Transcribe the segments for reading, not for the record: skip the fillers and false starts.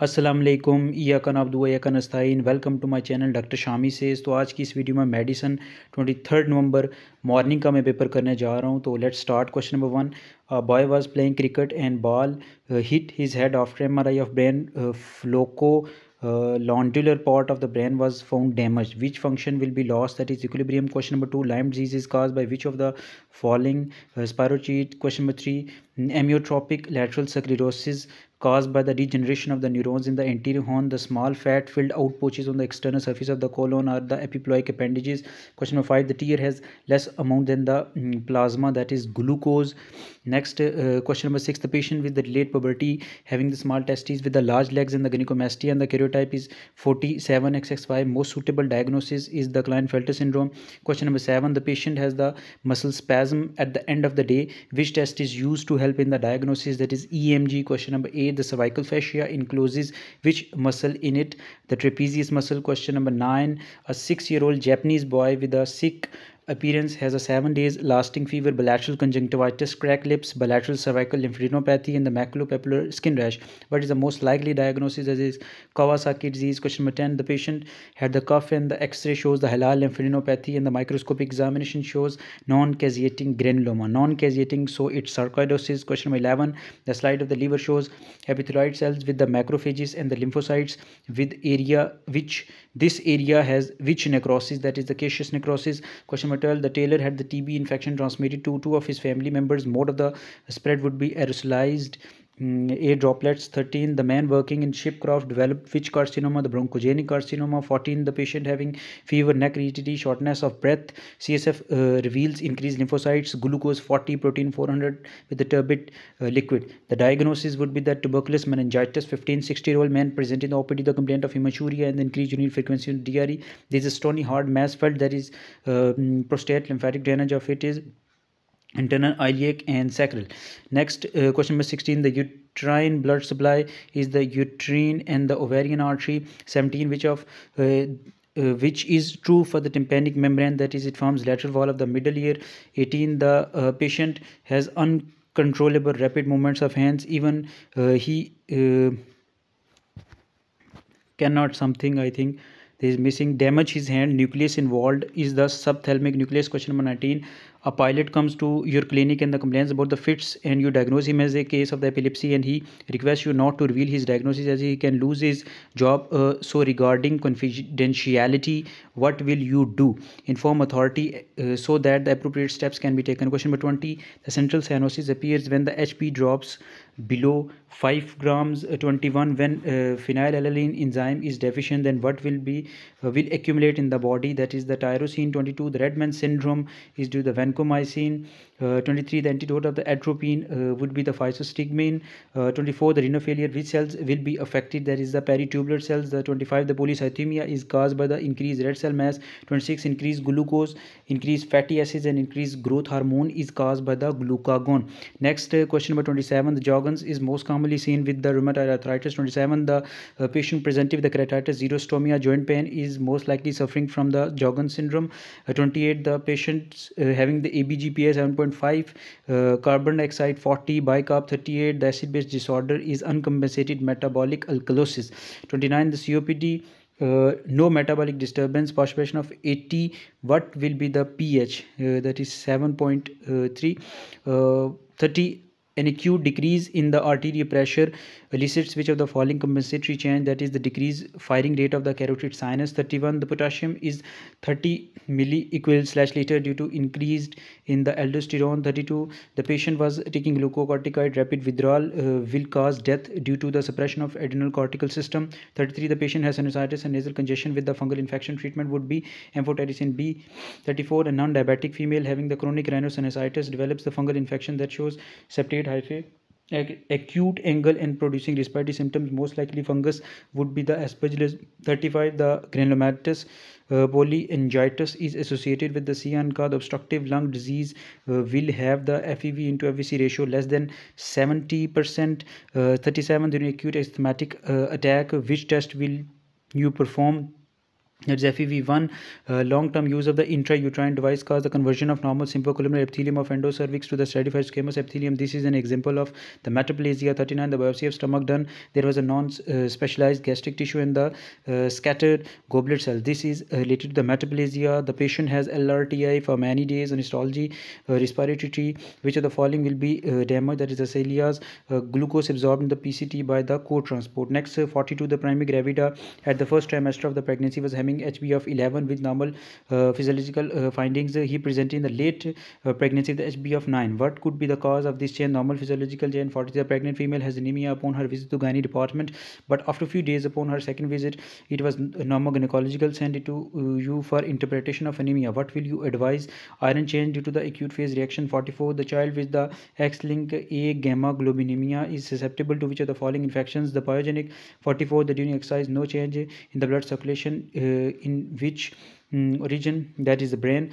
अस्सलाम वालेकुम इयाका नअब्दु व इयाका नस्तईन। Welcome to my channel doctor Shami says. तो आज की इस वीडियो में मेडिसन 23 नवंबर मॉर्निंग का मैं पेपर करने जा रहा हूँ। तो let's start. Question number 1, boy was playing cricket and ball hit his head after MRI of brain फ्लोको londular part of the brain was found damaged. Which function will be lost? That is equilibrium. Question number 2, Lyme disease is caused by which of the following? Spirochete. Question number 3, amyotrophic lateral sclerosis caused by the degeneration of the neurons in the anterior horn. The small fat filled out pouches on the external surface of the colon are the epiploic appendages. Question number 5, the tear has less amount than the plasma, that is glucose. Next, question number 6, the patient with the delayed puberty having the small testes with the large legs and the gynecomastia and the karyotype is 47XXY. Most suitable diagnosis is the Klinefelter syndrome. Question number 7, the patient has the muscle spasm at the end of the day. Which test is used to help in the diagnosis? That is EMG. Question number 8, the cervical fascia encloses which muscle in it? The trapezius muscle. Question number 9, a 6-year-old Japanese boy with a sick appearance has a 7 days lasting fever, bilateral conjunctivitis, cracked lips, bilateral cervical lymphadenopathy, and the maculopapular skin rash. What is the most likely diagnosis? That is Kawasaki disease. Question number 10, the patient had the cough and the x-ray shows the halal lymphadenopathy and the microscopic examination shows non-caseating granuloma. Non-caseating, so it's sarcoidosis. Question number 11, the slide of the liver shows epithelioid cells with the macrophages and the lymphocytes with area which this area has which necrosis? That is the caseous necrosis. Question number 12, the tailor had the TB infection transmitted to 2 of his family members. Mode of the spread would be aerosolized air droplets. 13, the man working in shipcraft developed which carcinoma? The bronchogenic carcinoma. 14, the patient having fever, neck rigidity, shortness of breath. CSF reveals increased lymphocytes, glucose 40, protein 400 with the turbid liquid. The diagnosis would be that tuberculous meningitis. 15, 60-year-old man presenting the OPD the complaint of hematuria and the increased urinary frequency in diarrhea. There is a stony hard mass felt, that is prostate. Lymphatic drainage of it is internal, iliac and sacral. Next, question number 16, the uterine blood supply is the uterine and the ovarian artery. 17, which is true for the tympanic membrane, that is it forms lateral wall of the middle ear. 18, the patient has uncontrollable rapid movements of hands, even he cannot something, I think there is missing, damage his hand. Nucleus involved is the subthalamic nucleus. Question number 19, a pilot comes to your clinic and the complains about the fits and you diagnose him as a case of the epilepsy and he requests you not to reveal his diagnosis as he can lose his job. So regarding confidentiality, what will you do? Inform authority so that the appropriate steps can be taken. Question number 20, the central cyanosis appears when the HP drops below 5 grams. 21, when phenylalanine enzyme is deficient, then what will accumulate in the body? That is the tyrosine. 22, the Redman syndrome is due to the vancomycin. 23, the antidote of the atropine would be the physostigmine. 24, the renal failure, which cells will be affected? That is the peritubular cells. The 25, the polycythemia is caused by the increased red cell mass. 26, increased glucose, increased fatty acids and increased growth hormone is caused by the glucagon. Next, question number 27, the Jogans is most commonly seen with the rheumatoid arthritis. 27, the patient presenting with the keratitis xerostomia joint pain is most likely suffering from the Jogans syndrome. 28, the patients having the ABGPA 7.5, carbon dioxide 40, bicarb 38, the acid base disorder is uncompensated metabolic alkalosis. 29, the COPD, no metabolic disturbance, population of 80, what will be the pH? That is 7.3. 30, an acute decrease in the arterial pressure elicits which of the following compensatory change? That is the decreased firing rate of the carotid sinus. 31, the potassium is 30 milliequal/liter due to increased in the aldosterone. 32, the patient was taking glucocorticoid, rapid withdrawal will cause death due to the suppression of adrenal cortical system. 33, the patient has sinusitis and nasal congestion with the fungal infection. Treatment would be amphotericin B. 34, a non-diabetic female having the chronic rhinosinusitis develops the fungal infection that shows septate hyphae, acute angle and producing respiratory symptoms, most likely fungus would be the aspergillus. 35, the granulomatous polyangiitis is associated with the CNCA. The obstructive lung disease will have the FEV into FVC ratio less than 70%. 37, during acute asthmatic attack, which test will you perform? That's FEV1. Long-term use of the intrauterine device caused the conversion of normal simple columnar epithelium of endocervix to the stratified squamous epithelium. This is an example of the metaplasia. 39. The biopsy of stomach done. There was a non-specialized gastric tissue in the scattered goblet cells. This is related to the metaplasia. The patient has LRTI for many days on histology. Respiratory tree. Which of the following will be damaged? That is the cilias. Glucose absorbed in the PCT by the co-transport. Next, 42. The primary gravida at the first trimester of the pregnancy was having HB of 11 with normal physiological findings. He presented in the late pregnancy with HB of 9. What could be the cause of this change? Normal physiological change. 40. The pregnant female has anemia upon her visit to gynae department, but after a few days upon her second visit, it was normal gynecological. Send it to you for interpretation of anemia. What will you advise? Iron change due to the acute phase reaction. 44. The child with the X-linked A gamma globulinemia is susceptible to which of the following infections? The pyogenic. 44. The during exercise, no change in the blood circulation. In which region? That is the brain.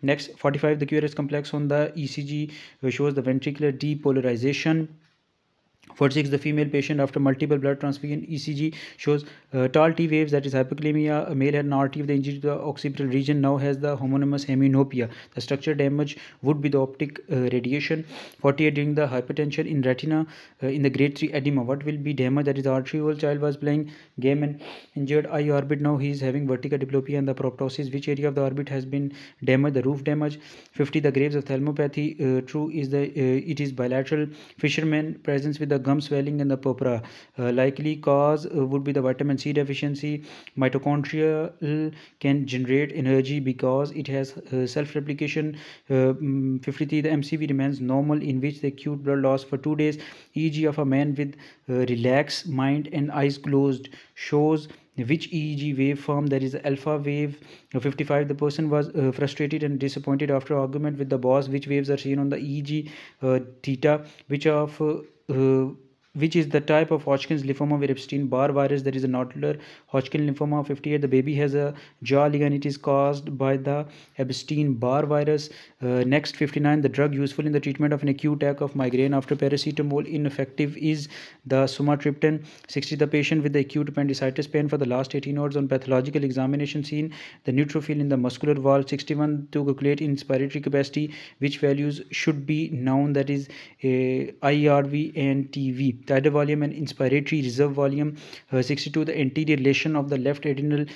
Next, 45. The QRS complex on the ECG shows the ventricular depolarization. 46. The female patient after multiple blood transfusion ECG shows tall T waves, that is hypokalemia. A male had an RT of the injury to the occipital region, now has the homonymous hemianopia. The structure damage would be the optic radiation. 48. During the hypertension in retina in the grade 3 edema, what will be damaged? That is the arteriole. Child was playing game and injured eye orbit, now he is having vertical diplopia and the proptosis. Which area of the orbit has been damaged? The roof damage. 50. The graves of thalmopathy. True is the it is bilateral. Fisherman presence with the gum swelling and the purpura. Likely cause would be the vitamin C deficiency. Mitochondria can generate energy because it has self-replication. 53. The MCV remains normal in which the acute blood loss for 2 days. EEG of a man with relaxed mind and eyes closed shows which EEG waveform? There is alpha wave. 55. The person was frustrated and disappointed after argument with the boss. Which waves are seen on the EEG? Theta. Which is the type of Hodgkin's lymphoma where Epstein-Barr virus? There is a nodular Hodgkin lymphoma. 58. The baby has a jaw ligand. It is caused by the Epstein-Barr virus. Next, 59. The drug useful in the treatment of an acute attack of migraine after paracetamol ineffective is the sumatriptan. 60. The patient with the acute appendicitis pain for the last 18 hours on pathological examination seen the neutrophil in the muscular wall. 61. To calculate inspiratory capacity, which values should be known? That is IRV and TV. Tidal volume and inspiratory reserve volume. 62. The anterior relation of the left adrenal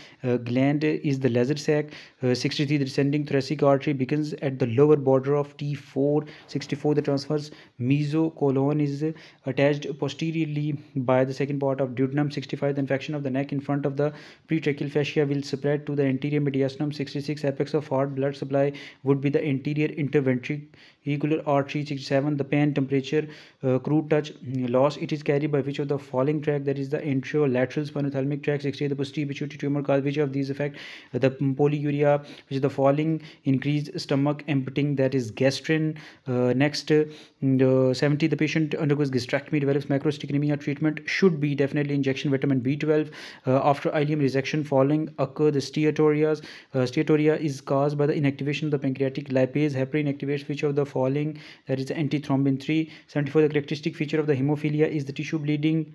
gland is the Lazar sac. 63. The descending thoracic artery begins at the lower border of T4. 64. The transverse mesocolon is attached posteriorly by the second part of duodenum. 65. The infection of the neck in front of the pretracheal fascia will spread to the anterior mediastinum. 66. Apex of heart blood supply would be the anterior interventricular artery. 67. The pain, temperature, crude touch loss, it is carried by which of the following tract? That is the anterolateral spinothalamic tract. 68. The posterior pituitary tumor cause which of these affect the polyuria? Which is the following increased stomach emptying? That is gastrin. Next, 70. The patient undergoes gastrectomy, develops macrocystic anemia. Treatment should be definitely injection vitamin B12. After ileum resection following occur the steatorias. Steatoria is caused by the inactivation of the pancreatic lipase. Heparin activates which of the following? That is antithrombin 3. 74. The characteristic feature of the hemophilia is the tissue bleeding.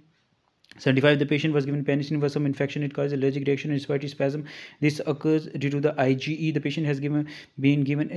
75. The patient was given penicillin for some infection. It causes allergic reaction and respiratory spasm. This occurs due to the IgE. The patient has been given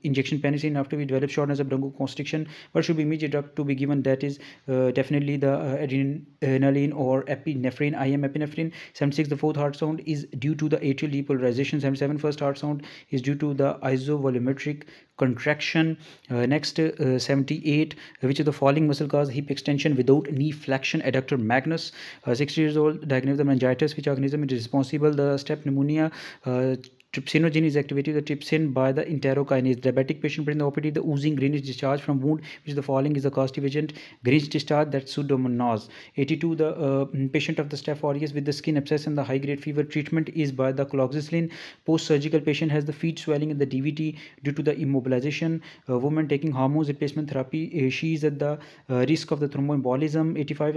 injection penicillin after we develop shortness of bronchoconstriction. What should be immediate drug to be given? That is definitely the adrenaline or epinephrine, IM epinephrine. 76. The fourth heart sound is due to the atrial depolarization. 77. First heart sound is due to the isovolumetric contraction. Next, 78. Which of the following muscle cause hip extension without knee flexion? Adductor magnus. 60 years old, diagnosed with meningitis. Which organism is responsible? The staph pneumonia. Trypsinogen is activated the trypsin by the enterokinase. Diabetic patient present in the OPD, the oozing greenish discharge from wound, which is the following is the causative agent. Greenish discharge, that's pseudomonas. 82. The patient of the staph aureus with the skin abscess and the high grade fever. Treatment is by the cloxacillin. Post surgical patient has the feet swelling in the DVT due to the immobilization. Woman taking hormones replacement therapy, she is at the risk of the thromboembolism. 85.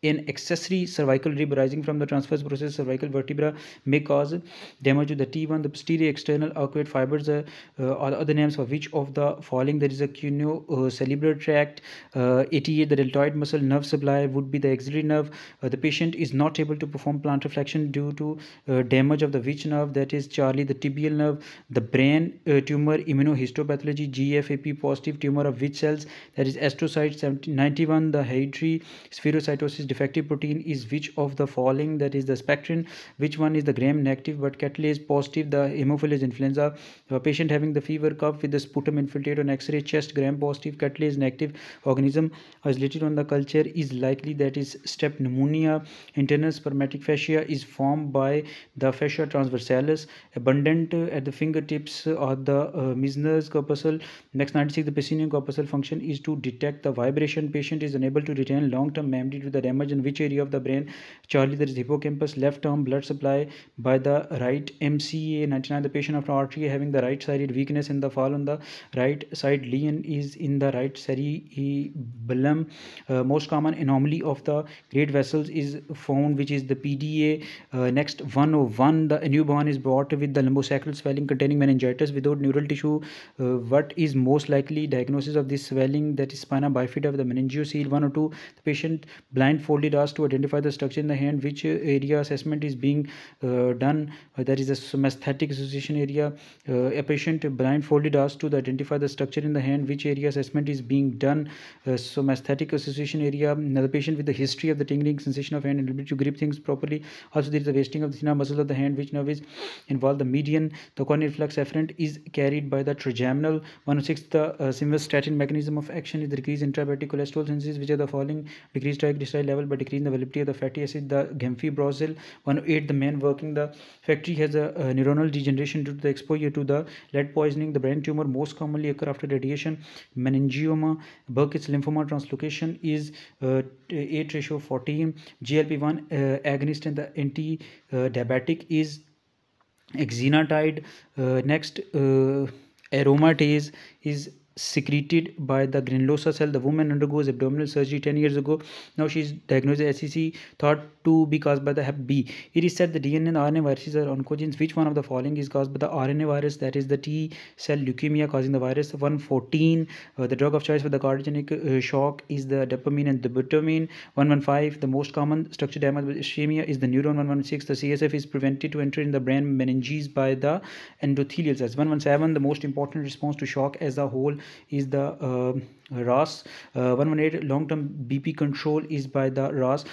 an accessory cervical rib arising from the transverse process cervical vertebra may cause damage to the T1. The posterior external arcuate fibers are the other names for which of the following? There is a cunocerebral tract. 88, the deltoid muscle nerve supply would be the axillary nerve. The patient is not able to perform plantar flexion due to damage of the which nerve? That is Charlie, the tibial nerve. The brain tumor immunohistopathology, GFAP positive tumor of which cells? That is astrocyte 91. The hereditary spherocytosis defective protein is which of the following? That is the spectrin. Which one is the gram negative but catalase positive? The Haemophilus influenza. A patient having the fever, cough with the sputum infiltrate on X-ray, chest gram positive, catalase negative organism isolated on the culture is likely, that is strep pneumonia. Internal spermatic fascia is formed by the fascia transversalis. Abundant at the fingertips are the Meissner's corpuscle. Next, 96, the Pacinian corpuscle function is to detect the vibration. Patient is unable to retain long-term memory due to the damage in which area of the brain? Charlie, there is hippocampus. Left arm blood supply by the right MCA. 99, the patient after artery having the right-sided weakness in the fall on the right side. Leon is in the right cerebellum. Most common anomaly of the great vessels is found, which is the PDA. Next, 101, the newborn is brought with the lumbosacral swelling containing meningitis without neural tissue. What is most likely diagnosis of this swelling? That is spina bifida of the meningeocele. 102, the patient blindfolded asked to identify the structure in the hand. Which area assessment is being done? That is the somaesthetic association area. A patient blindfolded asked to identify the structure in the hand. Which area assessment is being done? Somaesthetic association area. Another patient with the history of the tingling sensation of hand and ability to grip things properly. Also, there is a wasting of the thinner muscles of the hand. Which nerve is involved? The median. The corneal flux afferent is carried by the trigeminal. 106, the simvastatin mechanism of action is the decrease in intrahepatic cholesterol synthesis. Which are the following? Decreased triglyceride level by decreasing the availability of the fatty acid, the gamfibrozil. 108, the man working the factory has a neuronal degeneration due to the exposure to the lead poisoning. The brain tumor most commonly occur after radiation. Meningioma. Burkitt's lymphoma translocation is 8:14. GLP-1 agonist and the anti-diabetic is exenatide. Next, aromatase is secreted by the granulosa cell. The woman undergoes abdominal surgery 10 years ago. Now she is diagnosed as SCC, thought to be caused by the Hep B. It is said the DNA and RNA viruses are oncogenes. Which one of the following is caused by the RNA virus? That is the T cell leukemia causing the virus. 114, the drug of choice for the cardiogenic shock is the dopamine and dobutamine. 115, the most common structure damage with ischemia is the neuron. 116, the CSF is prevented to enter in the brain meninges by the endothelial cells. 117, the most important response to shock as a whole is the RAS. 118, long-term BP control is by the RAS.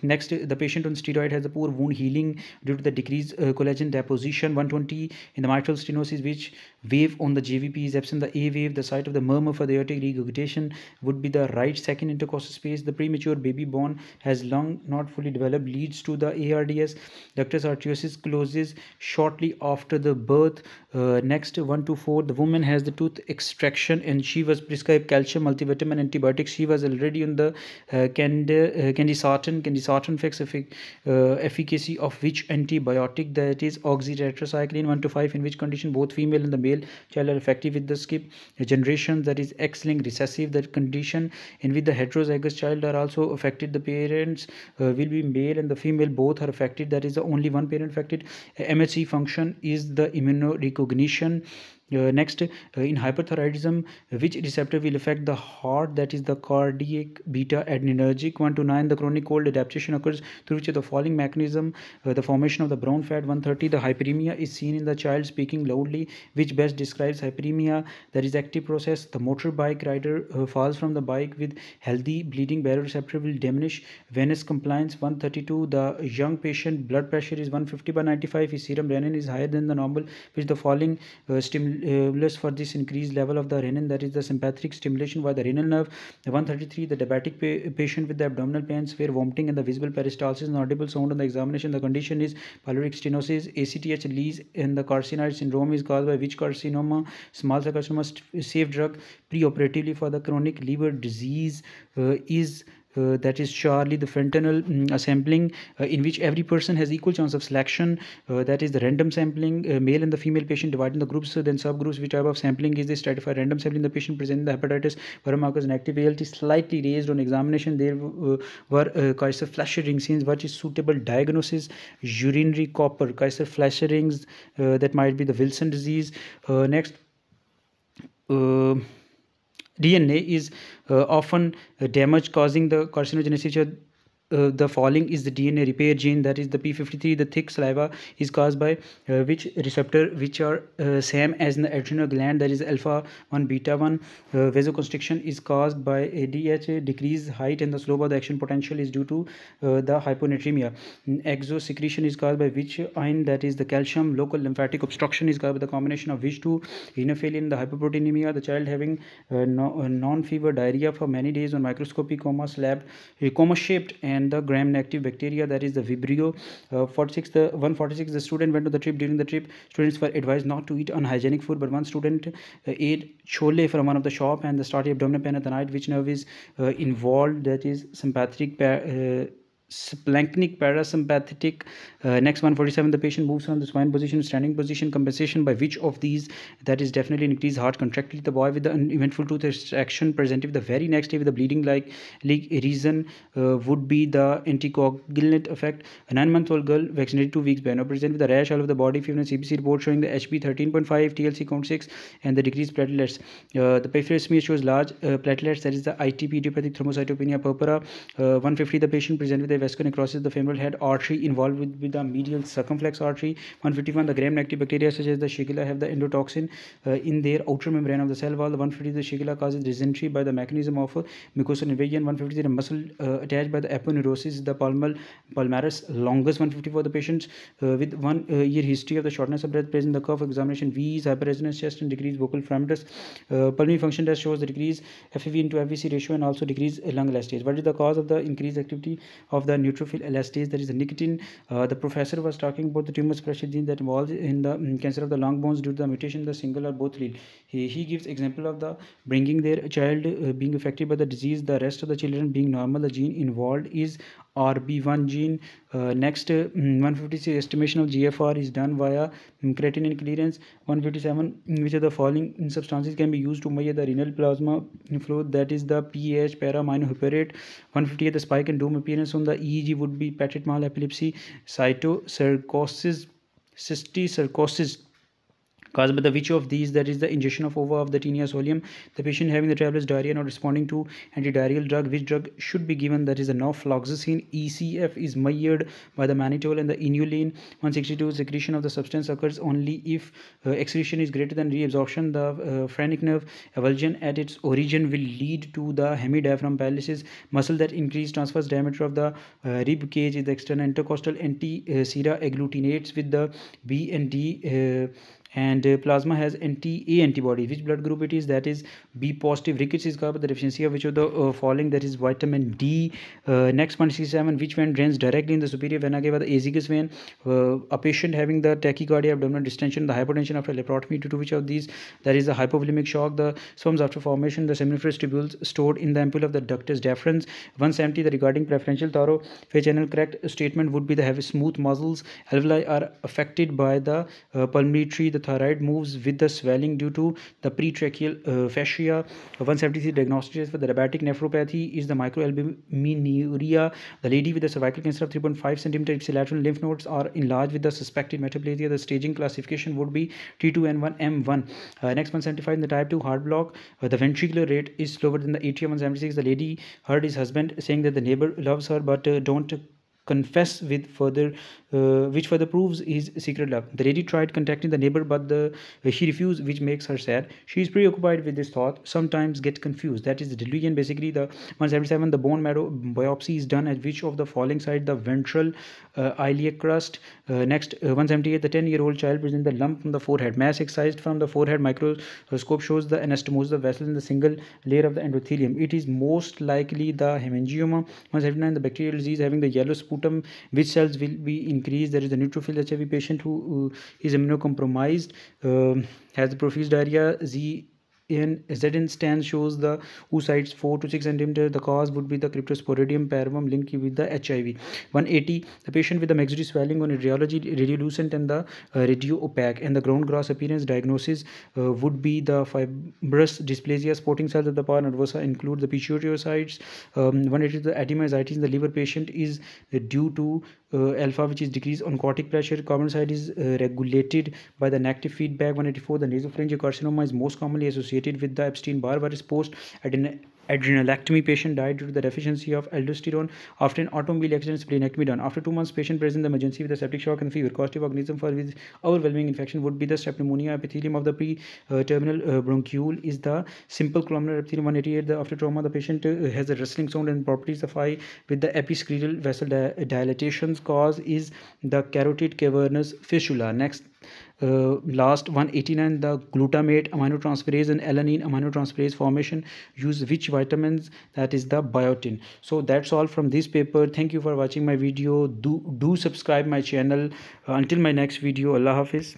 Next, the patient on steroid has a poor wound healing due to the decreased collagen deposition. 120, in the mitral stenosis, which wave on the JVP is absent? The A wave. The site of the murmur for the aortic regurgitation would be the right second intercostal space. The premature baby born has lung not fully developed, leads to the ARDS. Ductus arteriosus closes shortly after the birth. Next, 124, the woman has the tooth extraction and she was prescribed calcium multivitamin antibiotics. She was already on the candesartan. Candesartan affects efficacy of which antibiotic? That is oxytetracycline. 125, in which condition both female and the male child are affected with the skip generation? That is X-linked recessive. That condition in which the heterozygous child are also affected. The parents will be male and the female, both are affected. That is the only one parent affected. MHC function is the immunorecognition. Next, in hyperthyroidism, which receptor will affect the heart? That is the cardiac beta adrenergic. 1 to 9, the chronic cold adaptation occurs through which of the following mechanism? The formation of the brown fat. 130, the hyperemia is seen in the child speaking loudly. Which best describes hyperemia? That is active process. The motorbike rider falls from the bike with healthy bleeding baroreceptor will diminish venous compliance. 132, the young patient blood pressure is 150/95. His serum renin is higher than the normal. Which the following stimulus for this increased level of the renin? That is the sympathetic stimulation by the renal nerve. 133, the diabetic patient with the abdominal pain, severe vomiting and the visible peristalsis and audible sound on the examination. The condition is pyloric stenosis. ACTH release in the carcinoid syndrome is caused by which carcinoma? Small cell carcinoma. Safe drug preoperatively for the chronic liver disease is that is Charlie, the fraternal sampling, in which every person has equal chance of selection, that is the random sampling, male and the female patient divided in the groups, then subgroups. Which type of sampling is this? Stratified random sampling. The patient presenting the hepatitis biomarkers and active ALT slightly raised on examination. There were Kaiser Fleischer ring scenes. What is suitable diagnosis? Urinary copper, Kaiser Fleischer rings, that might be the Wilson disease. Next, DNA is often damaged, causing the carcinogenicity. The following is the DNA repair gene, that is the P53. The thick saliva is caused by which receptor, which are same as in the adrenal gland, that is alpha 1 beta 1. Vasoconstriction is caused by ADH, decreased height, and the slope of the action potential is due to the hyponatremia. Exosecretion is caused by which ion, that is the calcium. Local lymphatic obstruction is caused by the combination of which two? Hemophilia and the hypoproteinemia. The child having non-fever diarrhea for many days on microscopy, coma shaped, and the gram-negative bacteria, that is the Vibrio. 146, the student went to the trip. During the trip, students were advised not to eat unhygienic food, but one student ate chole from one of the shop and the started abdominal pain at the night. Which nerve is involved? That is sympathetic splanchnic parasympathetic. Next, 147, the patient moves from the supine position to standing position. Compensation by which of these? That is definitely an increased heart contractility. The boy with the uneventful tooth extraction presented the very next day with the bleeding like reason would be the anticoagulant effect. A 9-month-old girl vaccinated 2 weeks back present with the rash all over the body, fever, and CBC report showing the HB 13.5, TLC count 6, and the decreased platelets. The peripheral smear shows large platelets, that is the ITP, idiopathic thrombocytopenia purpura. 150, the patient present with a vascular necrosis. The femoral head artery involved with the medial circumflex artery. 151, the gram-negative bacteria such as the Shigella have the endotoxin in their outer membrane of the cell wall. The 150, the Shigella causes dysentery by the mechanism of mucosal invasion. 153, the muscle attached by the aponeurosis, the palmaris longus. 154, the patients with 1 year history of the shortness of breath present in the curve of examination. V is hyperresonance chest and decreased vocal fragments. Pulmonary function test shows the decreased FEV into FVC ratio and also decreased lung elastase. What is the cause of the increased activity of the neutrophil elastase? That is the nicotine. The professor was talking about the tumor suppression gene that involved in the cancer of the long bones due to the mutation in the single or both allele. He gives example of the bringing their child being affected by the disease, the rest of the children being normal. The gene involved is RB1 gene. Next, 156, estimation of GFR is done via creatinine clearance. 157, which of the following substances can be used to measure the renal plasma flow? That is the PAH, para-aminohyperate. 158, the spike and dome appearance on the EEG would be petit mal epilepsy, cytosarcosis, cysticercosis, caused by the which of these? That is the ingestion of ova of the tinea solium. The patient having the traveler's diarrhea not responding to antidiarrheal drug. Which drug should be given? That is the norfloxacin. ECF is measured by the mannitol and the inulin. 162, secretion of the substance occurs only if excretion is greater than reabsorption. The phrenic nerve avulsion at its origin will lead to the hemidiaphragm paralysis. Muscle that increase transverse diameter of the rib cage is the external intercostal. Anti-sera agglutinates with the B and D and plasma has anti-A antibody. Which blood group it is? That is B positive. Rickets is caused by the deficiency of which of the following? That is vitamin D. Next, 167, which vein drains directly in the superior vena cava? The azygous vein. A patient having the tachycardia, abdominal distension, the hypotension after laparotomy due to which of these? That is the hypovolemic shock. The sperms after formation, the seminiferous tubules stored in the ampoule of the ductus deferens. 170, the regarding preferential thoroughfare channel, correct statement would be the have smooth muscles. Alveoli are affected by the pulmonary tree. The thyroid moves with the swelling due to the pretracheal fascia. 173, diagnostics for the diabetic nephropathy is the microalbuminuria. The lady with the cervical cancer of 3.5 cm ipsilateral lymph nodes are enlarged with the suspected metaplasia. The staging classification would be T2N1 M1. Next, 175, in the type 2 heart block, the ventricular rate is slower than the atrium. 176, the lady heard his husband saying that the neighbor loves her but don't confess with further which further proves his secret love. The lady tried contacting the neighbor but she refused, which makes her sad. She is preoccupied with this thought, sometimes get confused. That is the delusion. Basically, the 177, the bone marrow biopsy is done at which of the following side? The ventral iliac crust. Next, 178, the 10-year-old child presents the lump from the forehead. Mass excised from the forehead microscope shows the anastomosis of vessels in the single layer of the endothelium. It is most likely the hemangioma. 179, the bacterial disease having the yellow sputum, which cells will be increased? There is the neutrophil HIV patient who is immunocompromised, has the profuse diarrhea. Z ZN scan shows the oocytes 4 to 6 centimeter. The cause would be the Cryptosporidium parvum linked with the HIV. 180, the patient with the maxillary swelling on radiology, radiolucent and the radio opaque, and the ground glass appearance. Diagnosis would be the fibrous dysplasia. Sporting cells of the pars nervosa include the pituitary-oocytes. 180, the edema-ascites in the liver patient is due to alpha, which is decreased oncotic pressure. Carbon dioxide is regulated by the negative feedback. 184, the nasopharyngeal carcinoma is most commonly associated with the Epstein-Barr virus. Post adrenalectomy patient died due to the deficiency of aldosterone after an automobile accident. Splenectomy done. After 2 months, patient present in the emergency with a septic shock and fever. Causative organism for with overwhelming infection would be the strep pneumonia. Epithelium of the pre-terminal bronchiole is the simple columnar epithelium. 188, after trauma, the patient has a rustling sound and properties of eye with the episcleral vessel dilatations. Cause is the carotid cavernous fistula. Next, last 189, the glutamate aminotransferase and alanine aminotransferase formation use which vitamins? That is the biotin. So that's all from this paper. Thank you for watching my video. Do subscribe my channel. Until my next video, Allah Hafiz.